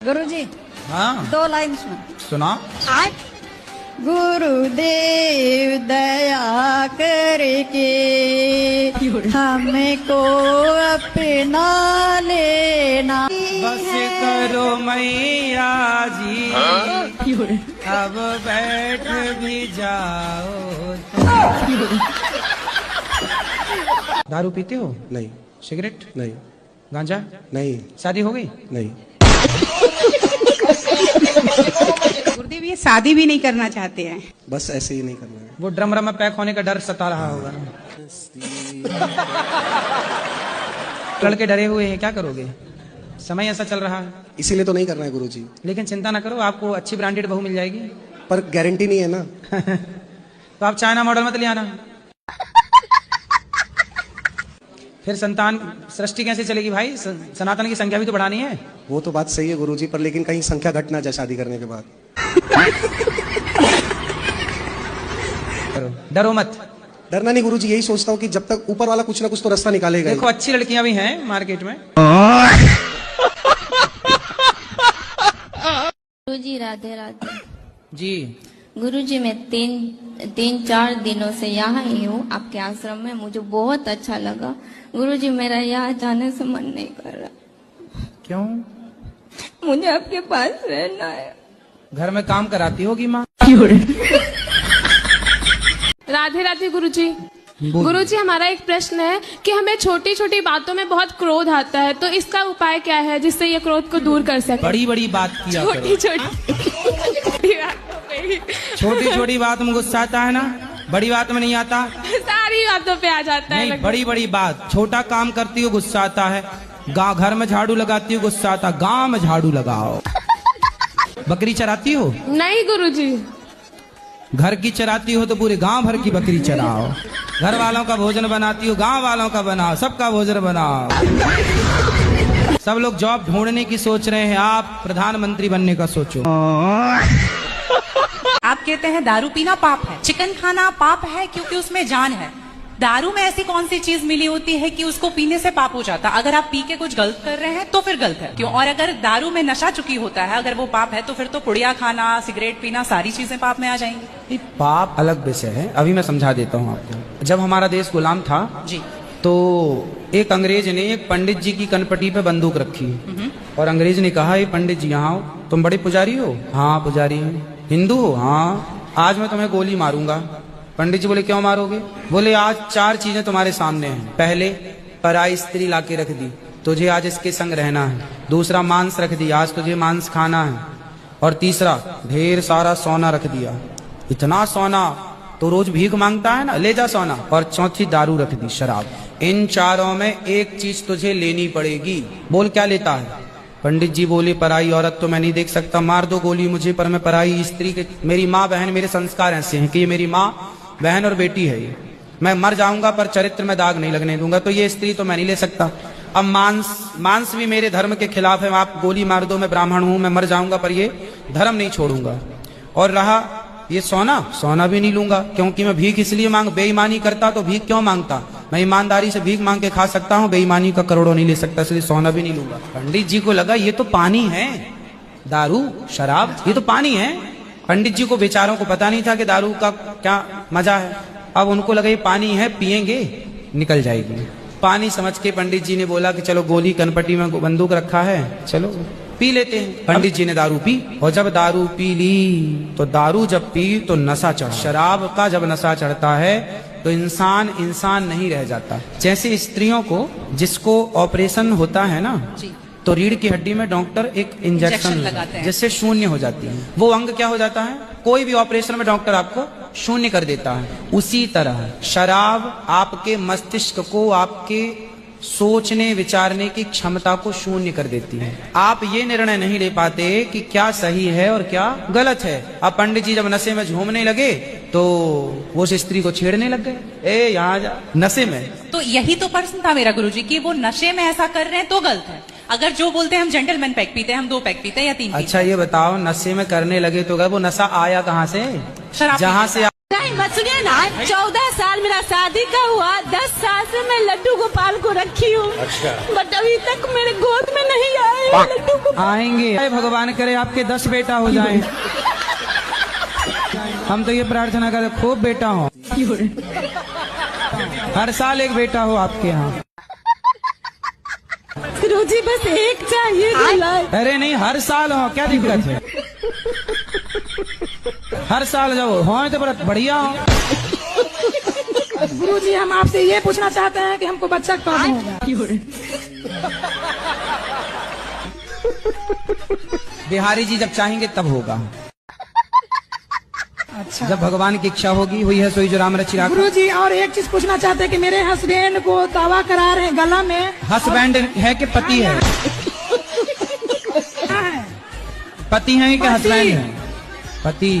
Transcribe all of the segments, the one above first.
गुरुजी हाँ 2 लाइन सुना। सुना। गुरुदेव दया करके हमको अपना लेना। बस करो मैया जी अब बैठ भी जाओ। दारू पीते हो? नहीं। सिगरेट? नहीं। गांजा? नहीं। शादी हो गई? नहीं। गुरुदेव ये शादी भी नहीं करना चाहते हैं, बस ऐसे ही नहीं करना है। वो ड्रम में पैक होने का डर सता रहा होगा। लड़के डरे हुए हैं, क्या करोगे? समय ऐसा चल रहा है, इसीलिए तो नहीं करना है गुरुजी। लेकिन चिंता ना करो, आपको अच्छी ब्रांडेड बहू मिल जाएगी। पर गारंटी नहीं है ना। तो आप चाइना मॉडल मत ले आना। फिर संतान सृष्टि कैसे चलेगी भाई? सनातन की संख्या भी तो बढ़ानी है। वो तो बात सही है गुरुजी, पर लेकिन कहीं संख्या घट ना जाए शादी करने के बाद। डरो मत। डरना नहीं गुरुजी, यही सोचता हूँ कि जब तक ऊपर वाला कुछ ना कुछ तो रास्ता निकालेगा। देखो अच्छी लड़कियां भी हैं मार्केट में। गुरुजी राधे राधे जी। गुरुजी मैं तीन चार दिनों से यहाँ ही हूँ आपके आश्रम में। मुझे बहुत अच्छा लगा गुरुजी। मेरा यहाँ जाने से मन नहीं कर रहा। क्यों? मुझे आपके पास रहना है। घर में काम कराती होगी माँ। राधे राधे गुरुजी। गुरुजी हमारा एक प्रश्न है कि हमें छोटी छोटी बातों में बहुत क्रोध आता है, तो इसका उपाय क्या है जिससे ये क्रोध को दूर कर सके? बड़ी बड़ी बात किया करो। छोटी छोटी बात में गुस्सा आता है ना, बड़ी बात में नहीं आता। सारी बातों पे आ जाता है। नहीं, बड़ी बड़ी बात। छोटा काम करती हो गुस्सा आता है, घर में झाड़ू लगाती हो गुस्सा आता, गांव में झाड़ू लगाओ। बकरी चराती हो? नहीं गुरुजी। घर की चराती हो तो पूरे गांव भर की बकरी चराओ। घर वालों का भोजन बनाती हो, गांव वालों का बनाओ, सबका भोजन बनाओ। सब लोग जॉब ढूंढने की सोच रहे हैं, आप प्रधानमंत्री बनने का सोचो। आप कहते हैं दारू पीना पाप है, चिकन खाना पाप है क्योंकि उसमें जान है। दारू में ऐसी कौन सी चीज मिली होती है कि उसको पीने से पाप हो जाता? अगर आप पी के कुछ गलत कर रहे हैं तो फिर गलत है क्यों? और अगर दारू में नशा चुकी होता है, अगर वो पाप है तो फिर तो पुड़िया खाना, सिगरेट पीना, सारी चीजें पाप में आ जाएंगी। पाप अलग विषय है, अभी मैं समझा देता हूँ आपको। जब हमारा देश गुलाम था जी, तो एक अंग्रेज ने एक पंडित जी की कनपटी पे बंदूक रखी और अंग्रेज ने कहा, ये पंडित जी यहाँ आओ, तुम बड़े पुजारी हो? हाँ पुजारी हूँ। हिंदू हो? हाँ। आज मैं तुम्हें गोली मारूंगा। पंडित जी बोले क्यों मारोगे? बोले आज 4 चीजें तुम्हारे सामने हैं। पहले पराई स्त्री लाके रख दी, तुझे आज इसके संग रहना है। दूसरा मांस रख दिया, आज तुझे मांस खाना है। और तीसरा ढेर सारा सोना रख दिया। इतना सोना तो रोज भीख मांगता है ना, ले जा सोना। और चौथी दारू रख दी, शराब। इन चारों में एक चीज तुझे लेनी पड़ेगी। बोल क्या लेता है? पंडित जी बोले पराई औरत तो मैं नहीं देख सकता, मार दो गोली मुझे, पर मैं पराई स्त्री के, मेरी माँ बहन, मेरे संस्कार ऐसे हैं कि ये मेरी माँ बहन और बेटी है, ये मैं मर जाऊंगा पर चरित्र में दाग नहीं लगने दूंगा, तो ये स्त्री तो मैं नहीं ले सकता। अब मांस भी मेरे धर्म के खिलाफ है, आप गोली मार दो, मैं ब्राह्मण हूं, मैं मर जाऊंगा पर ये धर्म नहीं छोड़ूंगा। और रहा ये सोना भी नहीं लूंगा, क्योंकि मैं भीख इसलिए बेईमानी करता तो भीख क्यों मांगता? मैं ईमानदारी से भीख मांग के खा सकता हूँ, बेईमानी का करोड़ों नहीं ले सकता, इसलिए सोना भी नहीं लूंगा। पंडित जी को लगा ये तो पानी है, दारू शराब ये तो पानी है। पंडित जी को बेचारों को पता नहीं था कि दारू का क्या मजा है। अब उनको लगा ये पानी है, पिएंगे निकल जाएगी। पानी समझ के पंडित जी ने बोला कि चलो गोली कनपटी में बंदूक रखा है, चलो पी लेते हैं। पंडित जी ने दारू पी, और जब दारू पी ली तो दारू जब पी तो नशा चढ़ा। शराब का जब नशा चढ़ता है तो इंसान नहीं रह जाता। जैसे स्त्रियों को जिसको ऑपरेशन होता है ना, तो रीढ़ की हड्डी में डॉक्टर एक इंजेक्शन लगाते हैं जिससे शून्य हो जाती है। वो अंग क्या हो जाता है? कोई भी ऑपरेशन में डॉक्टर आपको शून्य कर देता है। उसी तरह शराब आपके मस्तिष्क को, आपके सोचने विचारने की क्षमता को शून्य कर देती है। आप ये निर्णय नहीं ले पाते कि क्या सही है और क्या गलत है। अब पंडित जी जब नशे में झूमने लगे तो वो उस स्त्री को छेड़ने लग गए, ए यहाँ जा, नशे में। तो यही तो प्रश्न था मेरा गुरुजी कि वो नशे में ऐसा कर रहे हैं तो गलत है। अगर जो बोलते हैं हम जेंटलमैन पैक पीते हैं, हम 2 पैक पीते हैं या 3। अच्छा ये बताओ, नशे में करने लगे तो वो नशा आया कहाँ से? शराब जहाँ से मत सुनिए लेकिन आज 14 साल मेरा शादी का हुआ, 10 साल से मैं लड्डू गोपाल को रखी हूँ। अच्छा। बट अभी तक मेरे गोद में नहीं आए लड्डू गोपाल। आएंगे, भगवान करे आपके 10 बेटा हो जाएं। हम तो ये प्रार्थना करते खूब बेटा हो, हर साल एक बेटा हो आपके यहाँ। गुरुजी बस एक चाहिए। अरे नहीं, हर साल हो, क्या दिक्कत है? हर साल जाओ हो तो बढ़िया हो। गुरुजी हम आपसे ये पूछना चाहते हैं कि हमको बच्चा कब होगा? बिहारी जी जब चाहेंगे तब होगा। अच्छा। जब भगवान की इच्छा होगी, हुई है सोई जो राम रचि राखा। गुरुजी और एक चीज पूछना चाहते हैं कि मेरे हस्बैंड को दावा करा रहे हैं गला में। हस्बैंड है कि पति है? पति है कि हस्बैंड है? पति।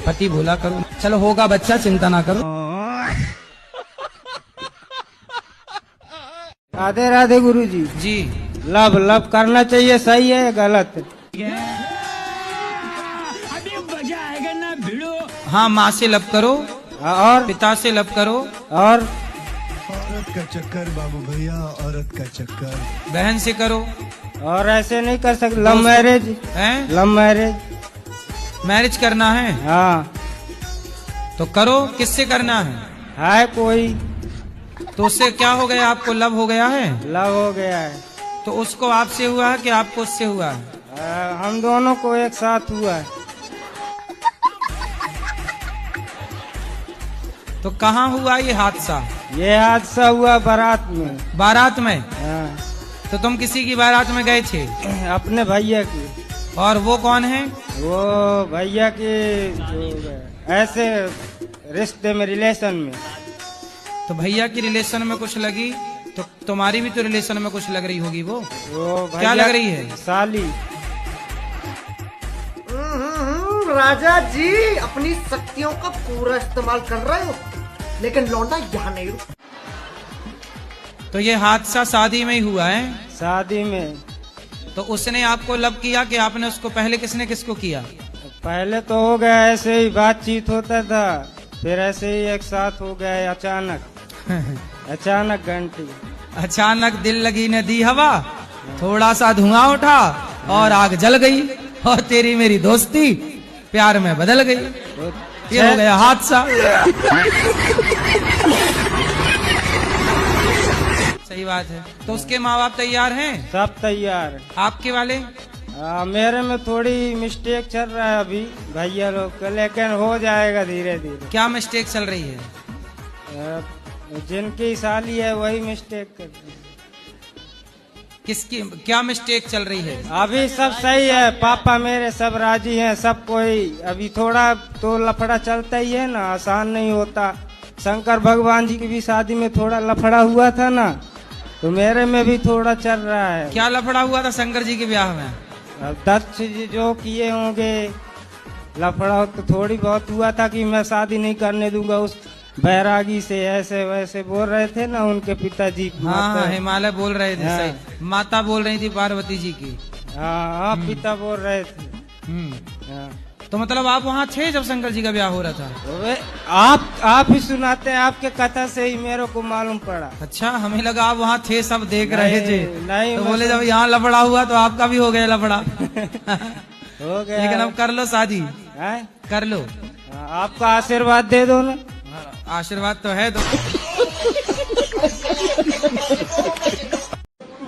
पति बोला करो। चलो होगा बच्चा, चिंता ना करो। राधे राधे गुरुजी। जी। लब लब करना चाहिए, सही है गलत? हाँ, माँ से लब करो और पिता से लब करो और औरत का चक्कर बाबू भैया, औरत का चक्कर बहन से करो। और ऐसे नहीं कर सकते? लव मैरिज है? लव मैरिज मैरिज करना है? हाँ। तो करो। किससे करना है कोई? तो उससे क्या हो गया? आपको लव हो गया है? लव हो गया है। तो उसको आपसे हुआ है कि आपको उससे हुआ है? हम दोनों को एक साथ हुआ है। तो कहाँ हुआ ये हादसा? ये हादसा हुआ बारात में। बारात में? हाँ। तो तुम किसी की बारात में गए थे? अपने भैया की। और वो कौन है? वो भैया के ऐसे रिश्ते में, रिलेशन में। तो भैया की रिलेशन में कुछ लगी तो तुम्हारी भी तो रिलेशन में कुछ लग रही होगी। वो क्या लग रही है? साली। राजा जी अपनी शक्तियों का पूरा इस्तेमाल कर रहे हो, लेकिन लौंडा यहाँ नहीं रुक। तो ये हादसा शादी में ही हुआ है? शादी में। तो उसने आपको लव किया कि आपने उसको? पहले किसने किसको किया? पहले तो हो गया ऐसे ही, बातचीत होता था, फिर ऐसे ही एक साथ हो गया अचानक। अचानक घंटी। अचानक दिल लगी ने दी हवा, थोड़ा सा धुआं उठा और आग जल गई, और तेरी मेरी दोस्ती प्यार में बदल गई। ये हो गया हादसा। सही बात है। तो उसके माँ बाप तैयार हैं? सब तैयार। आपके वाले? मेरे में थोड़ी मिस्टेक चल रहा है अभी भैया लोग का, लेकिन हो जाएगा धीरे धीरे। क्या मिस्टेक चल रही है? जिनकी साली है वही मिस्टेक कर रही है। किसकी क्या मिस्टेक चल रही है? अभी सब सही है, पापा मेरे सब राजी हैं, सब कोई। अभी थोड़ा तो लफड़ा चलता ही है ना, आसान नहीं होता। शंकर भगवान जी की भी शादी में थोड़ा लफड़ा हुआ था ना, तो मेरे में भी थोड़ा चल रहा है। क्या लफड़ा हुआ था शंकर जी के ब्याह में? दक्ष जी जो किए होंगे लफड़ा, तो थोड़ी बहुत हुआ था कि मैं शादी नहीं करने दूंगा उस बैरागी से, ऐसे वैसे बोल रहे थे ना उनके पिताजी। हाँ, हिमालय बोल रहे थे। हाँ। सही। माता बोल रही थी पार्वती जी की। हाँ, पिता बोल रहे थे। हाँ। तो मतलब आप वहाँ थे जब शंकर जी का ब्याह हो रहा था? आप ही सुनाते हैं, आपके कथा से ही मेरे को मालूम पड़ा। अच्छा, हमें लगा आप वहाँ थे, सब देख रहे थे। नहीं, तो बोले जब यहाँ लफड़ा हुआ तो आपका भी हो गया लफड़ा। हो गया। लेकिन अब कर लो शादी। कर लो। आपका आशीर्वाद दे दो ना। आशीर्वाद तो है। तो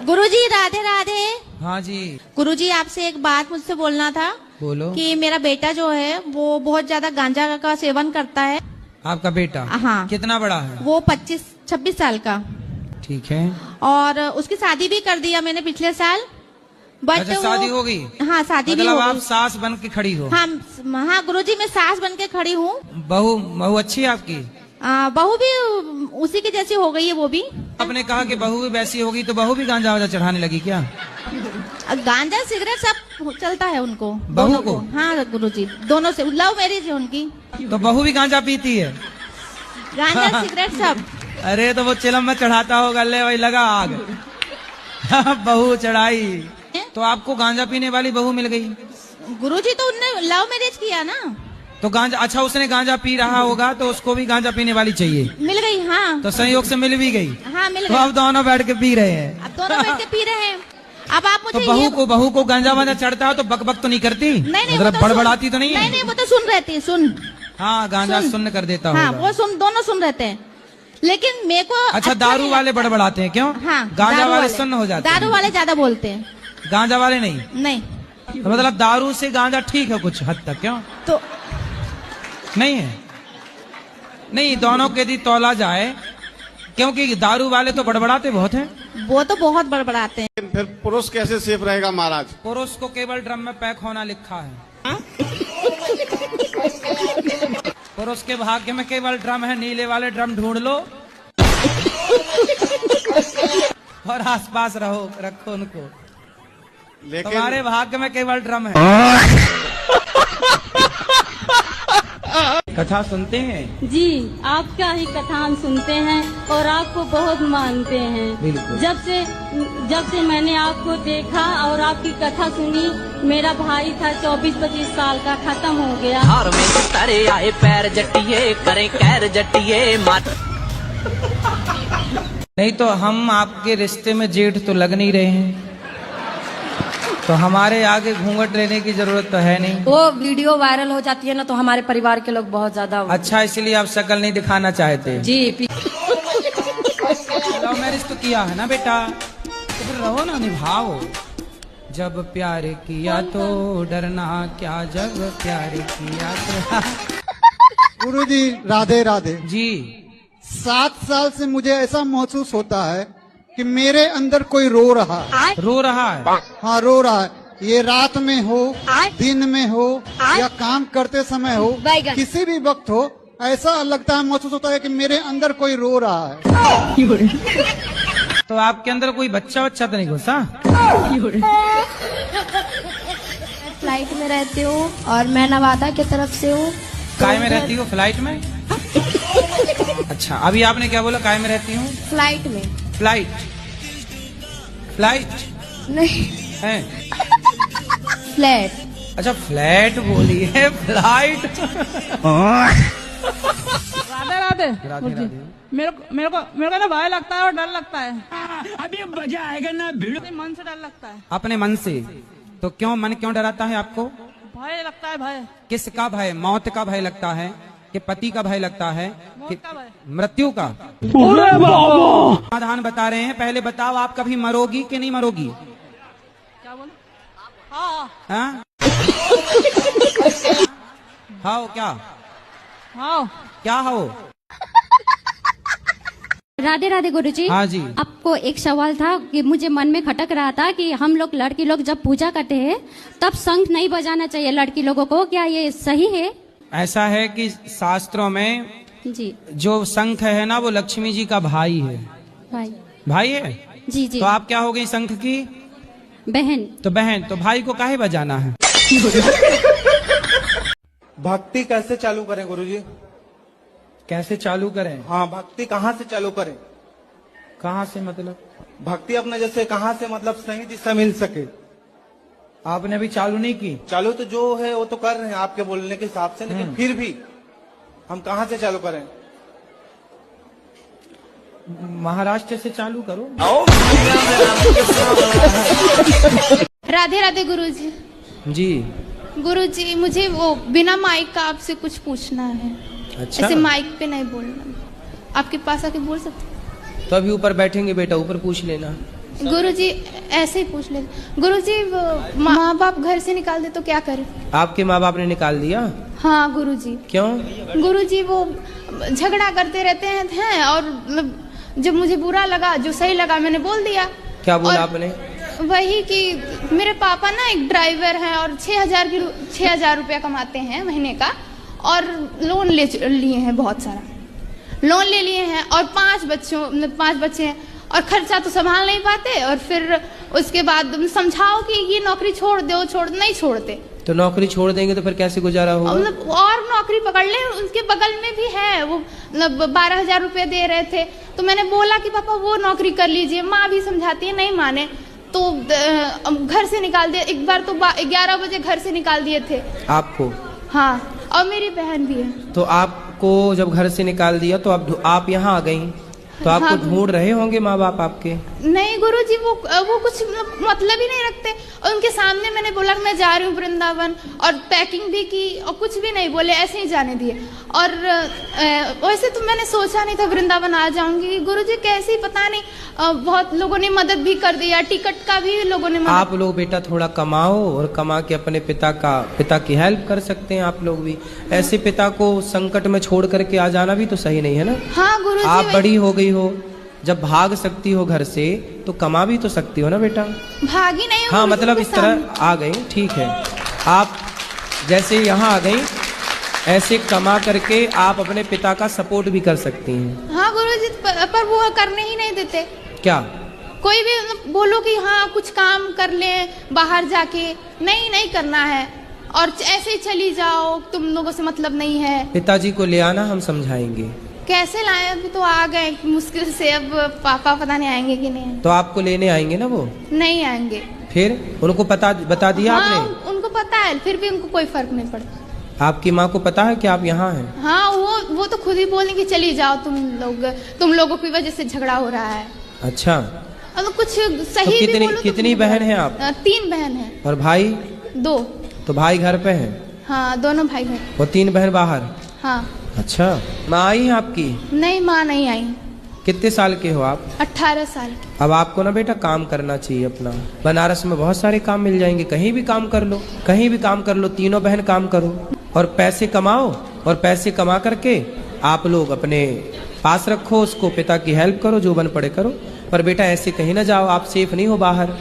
गुरुजी राधे राधे। हाँ जी। गुरुजी आपसे एक बात मुझसे बोलना था। बोलो। कि मेरा बेटा जो है वो बहुत ज्यादा गांजा का सेवन करता है। आपका बेटा? हाँ। कितना बड़ा है? वो 25-26 साल का। ठीक है। और उसकी शादी भी कर दिया मैंने पिछले साल। बट अच्छा, शादी हो गई? हाँ, शादी भी हो गई। गई। आप सास बन के खड़ी हो? हाँ गुरुजी, मैं सास बन के खड़ी हूँ। बहू अच्छी है आपकी? बहू भी उसी की जैसी हो गई है। वो भी आपने कहा कि बहू भी वैसी होगी, तो बहू भी गांजा वाजा चढ़ाने लगी क्या? गांजा सिगरेट सब चलता है उनको, बहू को? हाँ गुरुजी, दोनों से लव मैरिज है उनकी। तो बहू भी गांजा पीती है? गांजा सिगरेट सब। अरे तो वो चिलम में चढ़ाता होगा, ले वही लगा आग। बहू चढ़ाई तो आपको गांजा पीने वाली बहू मिल गई? गुरुजी तो उनने लव मैरिज किया ना। तो गांजा, अच्छा उसने गांजा पी रहा होगा तो उसको भी गांजा पीने वाली चाहिए। मिल गई, हाँ। तो संयोग से मिल भी गई। हाँ मिल तो गई। अब दोनों बैठ के पी रहे हैं। अब दोनों बैठ के पी रहे हैं। अब आप मुझे तो बहू को गांजा वांजा चढ़ता है तो बक तो नहीं करती? नहीं, मतलब बड़बड़ाती तो नहीं है? नहीं, वो तो सुन रहती है, सुन। हाँ, गांजा सुन कर देता हाँ, होगा। वो दोनों सुन रहते हैं, लेकिन मेरे को अच्छा दारू वाले बड़बड़ाते हैं क्यों? हाँ, गांजा वाले सुन्न हो जाते हैं। दारू वाले ज्यादा बोलते हैं, गांजा वाले नहीं। नहीं तो मतलब दारू से गांजा ठीक है कुछ हद तक, क्यों? तो नहीं है, नहीं दोनों के यदि तौला जाए, क्योंकि दारू वाले तो बड़बड़ाते बहुत हैं। वो तो बहुत बड़बड़ाते हैं। फिर पुरुष कैसे सेफ रहेगा महाराज? पुरुष को केवल ड्रम में पैक होना लिखा है। पुरुष के भाग्य में केवल ड्रम है, नीले वाले ड्रम ढूंढ लो और आसपास रखो उनको। लेकिन तुम्हारे भाग्य में केवल ड्रम है। कथा सुनते हैं जी, आपका ही कथा हम सुनते हैं और आपको बहुत मानते हैं। बिल्कुल। जब से मैंने आपको देखा और आपकी कथा सुनी, मेरा भाई था 24-25 साल का, खत्म हो गया। हार में तारे आए पैर जट्टिए करें कैर जट्टिए मात। नहीं तो हम आपके रिश्ते में जेठ तो लग नहीं रहे हैं, तो हमारे आगे घूंघट लेने की जरूरत तो है नहीं। वो वीडियो वायरल हो जाती है ना, तो हमारे परिवार के लोग बहुत ज्यादा। अच्छा, इसलिए आप शक्ल नहीं दिखाना चाहते जी। लव मैरिज तो किया है ना बेटा, तो फिर रहो ना, निभाओ। जब प्यार किया तो डरना क्या, जब प्यार किया तो। गुरुजी राधे राधे जी। 7 साल से मुझे ऐसा महसूस होता है कि मेरे अंदर कोई रो रहा है। रो रहा है? हाँ, रो रहा है। ये रात में हो, दिन में हो, या काम करते समय हो, किसी भी वक्त हो, ऐसा लगता है, महसूस होता है कि मेरे अंदर कोई रो रहा है। तो आपके अंदर कोई बच्चा तो नहीं घुसा? फ्लाइट में रहती हूँ और मैं नवादा की तरफ से हूँ। काय में रहती हो? फ्लाइट में? अच्छा, अभी आपने क्या बोला? काय में रहती हूँ? फ्लाइट में। फ्लाइट नहीं है, फ्लैट। अच्छा फ्लैट बोली है, फ्लाइट। राधे राधे। राधे राधे। मेरे को ना भय लगता है और डर लगता है। अभी मजा आएगा ना, भीड़ मन से डर लगता है। अपने मन से? तो क्यों मन क्यों डराता है आपको? भय लगता है। भय किसका भय? मौत का भय लगता है कि पति का भय लगता है कि का भय? मृत्यु का? समाधान बता रहे हैं, पहले बताओ आप कभी मरोगी कि नहीं मरोगी? क्या बोले? हाँ। हाँ? हाँ क्या? हाँ क्या हो? राधे राधे गुरुजी। हाँ जी। आपको एक सवाल था कि मुझे मन में खटक रहा था कि हम लोग लड़की लोग जब पूजा करते हैं तब शंख नहीं बजाना चाहिए लड़की लोगों को, क्या ये सही है? ऐसा है कि शास्त्रों में जी जो शंख है ना, वो लक्ष्मी जी का भाई है। भाई है? जी जी। तो आप क्या हो गई शंख की? बहन। तो बहन, तो भाई को काहे बजाना है? भक्ति कैसे चालू करें गुरुजी? कैसे चालू करें? हाँ, भक्ति कहाँ से चालू करें? कहाँ से मतलब? भक्ति अपने जैसे कहाँ से, मतलब सही दिशा मिल सके। आपने अभी चालू नहीं की? चालू तो जो है वो तो कर रहे हैं आपके बोलने के हिसाब से, लेकिन फिर भी हम कहाँ से चालू करें? महाराष्ट्र से चालू करो। राधे राधे गुरुजी। जी। गुरुजी, मुझे वो बिना माइक का आपसे कुछ पूछना है। अच्छा। ऐसे माइक पे नहीं बोलना, आपके पास आके बोल सकते? तो अभी ऊपर बैठेंगे बेटा, ऊपर पूछ लेना। गुरुजी ऐसे ही पूछ ले। गुरुजी, माँ बाप घर से निकाल दे तो क्या करें? आपके माँ बाप ने निकाल दिया? हाँ गुरुजी। क्यों? गुरुजी वो झगड़ा करते रहते हैं और जब मुझे बुरा लगा, जो सही लगा मैंने बोल दिया। क्या बोला आपने? वही कि मेरे पापा ना एक ड्राइवर हैं और 6,000 रुपया कमाते हैं महीने का, और लोन ले लिए हैं, बहुत सारा लोन ले लिए हैं, और 5 बच्चे हैं और खर्चा तो संभाल नहीं पाते। और फिर उसके बाद समझाओ कि ये नौकरी छोड़ दो, नहीं छोड़ते। तो नौकरी छोड़ देंगे तो फिर कैसे गुजारा होगा? और नौकरी पकड़ ले, उनके बगल में भी है वो, 12,000 रुपये दे रहे थे। तो मैंने बोला कि पापा वो नौकरी कर लीजिए, माँ भी समझाती है, नहीं माने। तो घर से निकाल दिया। एक बार तो 11 बजे घर से निकाल दिए थे आपको। हाँ, और मेरी बहन भी है। तो आपको जब घर से निकाल दिया तो आप यहाँ आ गई, तो आपको हाँ, ढूंढ रहे होंगे माँ बाप आपके? नहीं गुरुजी, वो कुछ मतलब ही नहीं रखते। और उनके सामने मैंने बोला कि मैं जा रही हूँ वृंदावन, और पैकिंग भी की और कुछ भी नहीं बोले, ऐसे ही जाने दिए। और वैसे तो मैंने सोचा नहीं था वृंदावन आ जाऊंगी। गुरुजी कैसे ही पता नहीं, बहुत लोगों ने मदद भी कर दिया, टिकट का भी लोगों ने मदद। आप लोग बेटा थोड़ा कमाओ और कमा के अपने पिता की हेल्प कर सकते हैं आप लोग भी। ऐसे पिता को संकट में छोड़ करके आ जाना भी तो सही नहीं है ना। हाँ गुरुजी, आप बड़ी हो गई हो, जब भाग सकती हो घर से तो कमा भी तो सकती हो ना बेटा। भागी नहीं हो। हाँ मतलब इस तरह आ गई, ठीक है। आप जैसे यहाँ आ गई, ऐसे कमा करके आप अपने पिता का सपोर्ट भी कर सकती हैं। हाँ गुरुजी, पर वो करने ही नहीं देते। क्या? कोई भी बोलो कि हाँ कुछ काम कर ले बाहर जाके, नहीं करना है, और ऐसे ही चली जाओ, तुम लोगों से मतलब नहीं है। पिताजी को ले आना, हम समझाएंगे। कैसे लाए? अभी तो आ गए मुश्किल से, अब पापा पता नहीं आएंगे कि नहीं। तो आपको लेने आएंगे ना वो? नहीं आएंगे। फिर उनको बता दिया हाँ, आपने? उनको पता है, फिर भी उनको कोई फर्क नहीं पड़ता। आपकी माँ को पता है कि आप यहाँ हैं? हाँ, वो तो खुद ही बोलेंगे कि चली जाओ, तुम लोगों की वजह से झगड़ा हो रहा है। अच्छा, अब कुछ सही तो भी बोलो। कितनी बहन है आप? 3 बहन है। और भाई? 2। तो भाई घर पे है? हाँ, दोनों भाई हैं। वो 3 बहन बाहर? हाँ। अच्छा, माँ आई है आपकी? नहीं, माँ नहीं आई। कितने साल के हो आप? 18 साल। अब आपको ना बेटा काम करना चाहिए अपना। बनारस में बहुत सारे काम मिल जाएंगे, कहीं भी काम कर लो, कहीं भी काम कर लो। तीनों बहन काम करो और पैसे कमाओ, और पैसे कमा करके आप लोग अपने पास रखो, उसको पिता की हेल्प करो, जो बन पड़े करो। पर बेटा ऐसे कहीं ना जाओ, आप सेफ नहीं हो बाहर।